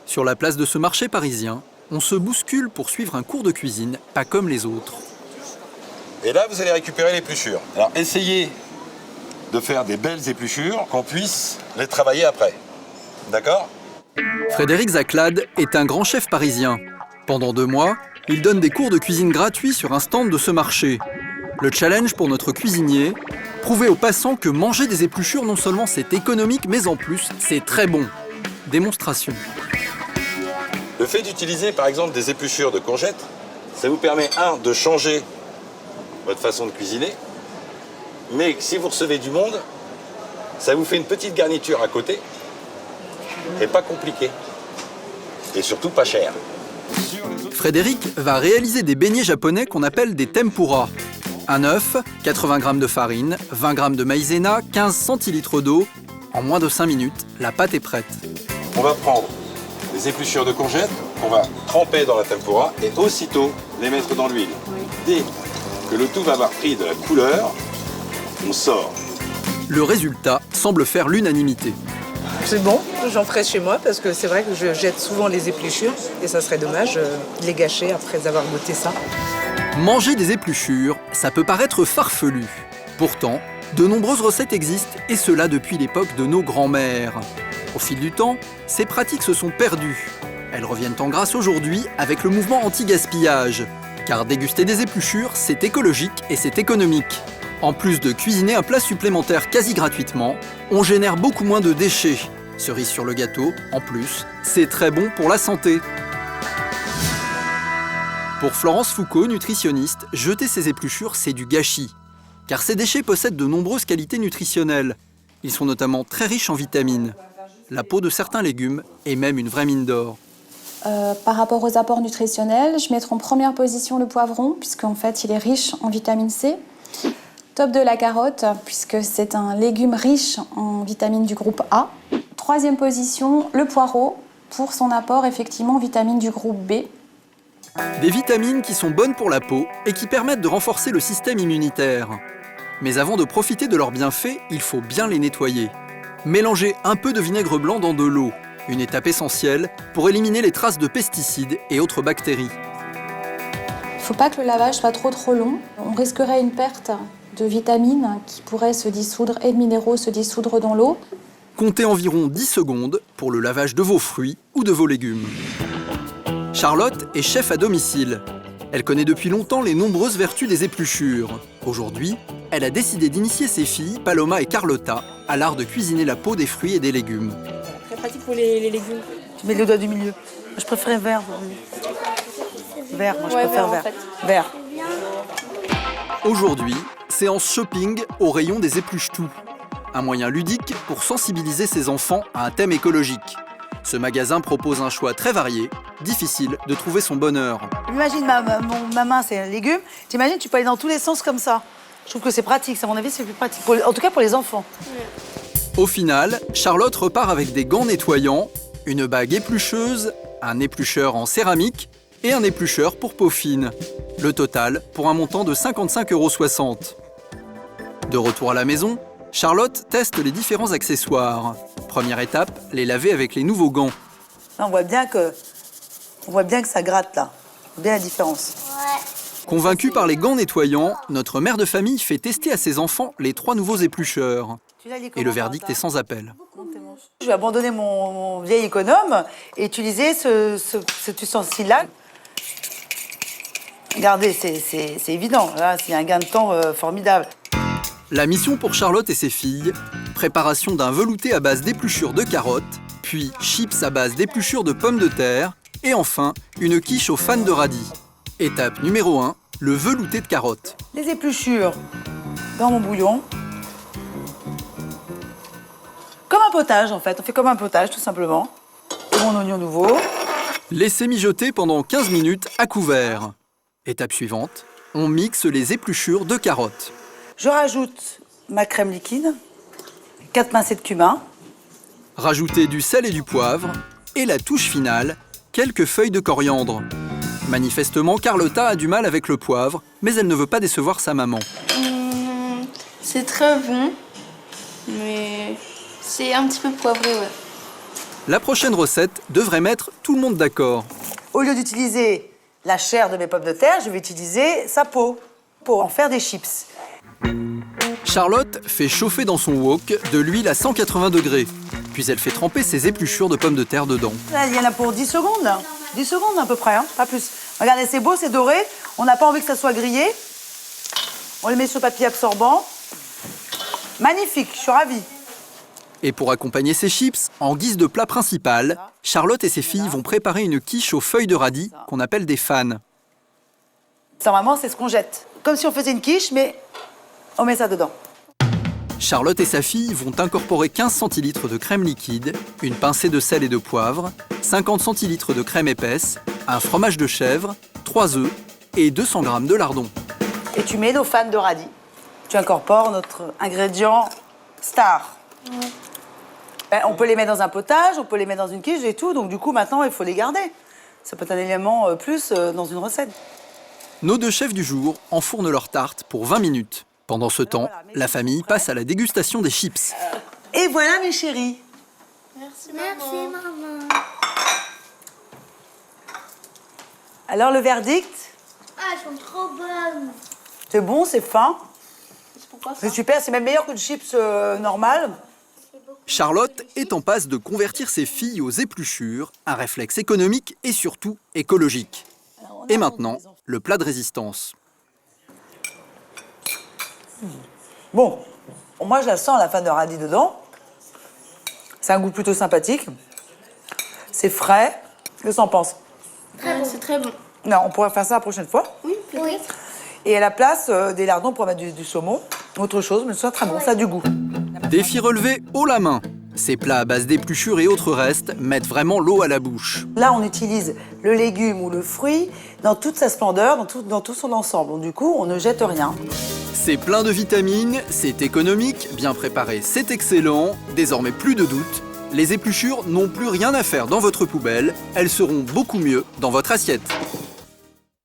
Sur la place de ce marché parisien, on se bouscule pour suivre un cours de cuisine pas comme les autres. Et là, vous allez récupérer l'épluchure. Alors, essayez de faire des belles épluchures, qu'on puisse les travailler après. D'accord ? Frédéric Zaclade est un grand chef parisien. Pendant 2 mois, il donne des cours de cuisine gratuits sur un stand de ce marché. Le challenge pour notre cuisinier, prouver aux passants que manger des épluchures, non seulement c'est économique, mais en plus, c'est très bon. Démonstration. Le fait d'utiliser, par exemple, des épluchures de courgettes, ça vous permet, de changer votre façon de cuisiner, mais si vous recevez du monde, ça vous fait une petite garniture à côté, et pas compliqué, et surtout pas cher. Frédéric va réaliser des beignets japonais qu'on appelle des tempura. Un œuf, 80 g de farine, 20 g de maïzena, 15 centilitres d'eau. En moins de 5 minutes, la pâte est prête. On va prendre des épluchures de courgettes qu'on va tremper dans la tempura et aussitôt les mettre dans l'huile. Dès que le tout va avoir pris de la couleur, on sort. Le résultat semble faire l'unanimité. C'est bon, j'en ferai chez moi parce que c'est vrai que je jette souvent les épluchures et ça serait dommage de les gâcher après avoir goûté ça. Manger des épluchures, ça peut paraître farfelu. Pourtant, de nombreuses recettes existent et cela depuis l'époque de nos grands-mères. Au fil du temps, ces pratiques se sont perdues. Elles reviennent en grâce aujourd'hui avec le mouvement anti-gaspillage. Car déguster des épluchures, c'est écologique et c'est économique. En plus de cuisiner un plat supplémentaire quasi gratuitement, on génère beaucoup moins de déchets. Cerise sur le gâteau, en plus, c'est très bon pour la santé. Pour Florence Foucault, nutritionniste, jeter ces épluchures, c'est du gâchis. Car ces déchets possèdent de nombreuses qualités nutritionnelles. Ils sont notamment très riches en vitamines. La peau de certains légumes est même une vraie mine d'or. Par rapport aux apports nutritionnels, je mettrai en première position le poivron, puisqu'en fait il est riche en vitamine C. Top de la carotte, puisque c'est un légume riche en vitamines du groupe A. Troisième position, le poireau, pour son apport effectivement en vitamines du groupe B. Des vitamines qui sont bonnes pour la peau et qui permettent de renforcer le système immunitaire. Mais avant de profiter de leurs bienfaits, il faut bien les nettoyer. Mélangez un peu de vinaigre blanc dans de l'eau, une étape essentielle pour éliminer les traces de pesticides et autres bactéries. Il ne faut pas que le lavage soit trop long. On risquerait une perte de vitamines qui pourraient se dissoudre et de minéraux se dissoudre dans l'eau. Comptez environ 10 secondes pour le lavage de vos fruits ou de vos légumes. Charlotte est chef à domicile. Elle connaît depuis longtemps les nombreuses vertus des épluchures. Aujourd'hui, elle a décidé d'initier ses filles, Paloma et Carlotta, à l'art de cuisiner la peau des fruits et des légumes. Très pratique pour les légumes. Tu mets le doigt du milieu. Je préfère vert. Vert, moi je préfère vert. En fait. Vert. Aujourd'hui, séance shopping au rayon des épluche-tout. Un moyen ludique pour sensibiliser ses enfants à un thème écologique. Ce magasin propose un choix très varié, difficile de trouver son bonheur. Imagine, ma main c'est un légume. T'imagines, tu peux aller dans tous les sens comme ça. Je trouve que c'est pratique, à mon avis c'est plus pratique. En tout cas pour les enfants. Au final, Charlotte repart avec des gants nettoyants, une bague éplucheuse, un éplucheur en céramique et un éplucheur pour peau fine. Le total pour un montant de 55,60 €. De retour à la maison, Charlotte teste les différents accessoires. Première étape, les laver avec les nouveaux gants. Là, on voit bien que ça gratte là. Bien la différence. Convaincue par les gants nettoyants, notre mère de famille fait tester à ses enfants les 3 nouveaux éplucheurs. Et le verdict est sans appel. Je vais abandonner mon vieil économe et utiliser cet ustensile-là. Regardez, c'est évident. Là, c'est un gain de temps formidable. La mission pour Charlotte et ses filles, préparation d'un velouté à base d'épluchures de carottes, puis chips à base d'épluchures de pommes de terre, et enfin, une quiche aux fans de radis. Étape numéro 1, le velouté de carottes. Les épluchures dans mon bouillon. Comme un potage en fait, on fait comme un potage tout simplement. Et mon oignon nouveau. Laissez mijoter pendant 15 minutes à couvert. Étape suivante, on mixe les épluchures de carottes. Je rajoute ma crème liquide, 4 pincées de cumin. Rajoutez du sel et du poivre. Et la touche finale, quelques feuilles de coriandre. Manifestement, Carlotta a du mal avec le poivre, mais elle ne veut pas décevoir sa maman. C'est très bon, mais c'est un petit peu poivré, ouais. La prochaine recette devrait mettre tout le monde d'accord. Au lieu d'utiliser la chair de mes pommes de terre, je vais utiliser sa peau pour en faire des chips. Charlotte fait chauffer dans son wok de l'huile à 180 degrés. Puis elle fait tremper ses épluchures de pommes de terre dedans. Là, il y en a pour 10 secondes, là. 10 secondes à peu près, hein, pas plus. Regardez, c'est beau, c'est doré. On n'a pas envie que ça soit grillé. On les met sur papier absorbant. Magnifique, je suis ravie. Et pour accompagner ces chips, en guise de plat principal, Charlotte et ses filles vont préparer une quiche aux feuilles de radis qu'on appelle des fans. Ça, vraiment, c'est ce qu'on jette. Comme si on faisait une quiche, mais on met ça dedans. Charlotte et sa fille vont incorporer 15 centilitres de crème liquide, une pincée de sel et de poivre, 50 centilitres de crème épaisse, un fromage de chèvre, 3 œufs et 200 g de lardons. Et tu mets nos fans de radis. Tu incorpores notre ingrédient star. Ben, on peut les mettre dans un potage, on peut les mettre dans une quiche et tout. Donc du coup, maintenant, il faut les garder. Ça peut être un élément plus dans une recette. Nos 2 chefs du jour enfournent leur tarte pour 20 minutes. Pendant ce temps, la famille passe à la dégustation des chips. Et voilà, mes chéris. Merci, maman. Alors, le verdict, Ah, elles sont trop bonnes. c'est bon, c'est fin. C'est pourquoi ça? C'est super, c'est même meilleur que le chips normal. Charlotte est en passe de convertir ses filles aux épluchures, un réflexe économique et surtout écologique. Et maintenant, le plat de résistance. Bon, moi je la sens, la fan de radis dedans. C'est un goût plutôt sympathique. C'est frais. Qu'est-ce que t'en penses? C'est très bon. Non, on pourrait faire ça la prochaine fois. Oui, peut-être. Et à la place des lardons, on pourrait mettre du saumon. Autre chose, mais ce soit très bon, ça a du goût. Défi relevé haut la main. Ces plats à base d'épluchures et autres restes mettent vraiment l'eau à la bouche. Là, on utilise le légume ou le fruit dans toute sa splendeur, dans tout son ensemble. Donc, du coup, on ne jette rien. C'est plein de vitamines, c'est économique, bien préparé, c'est excellent. Désormais plus de doute, les épluchures n'ont plus rien à faire dans votre poubelle, elles seront beaucoup mieux dans votre assiette.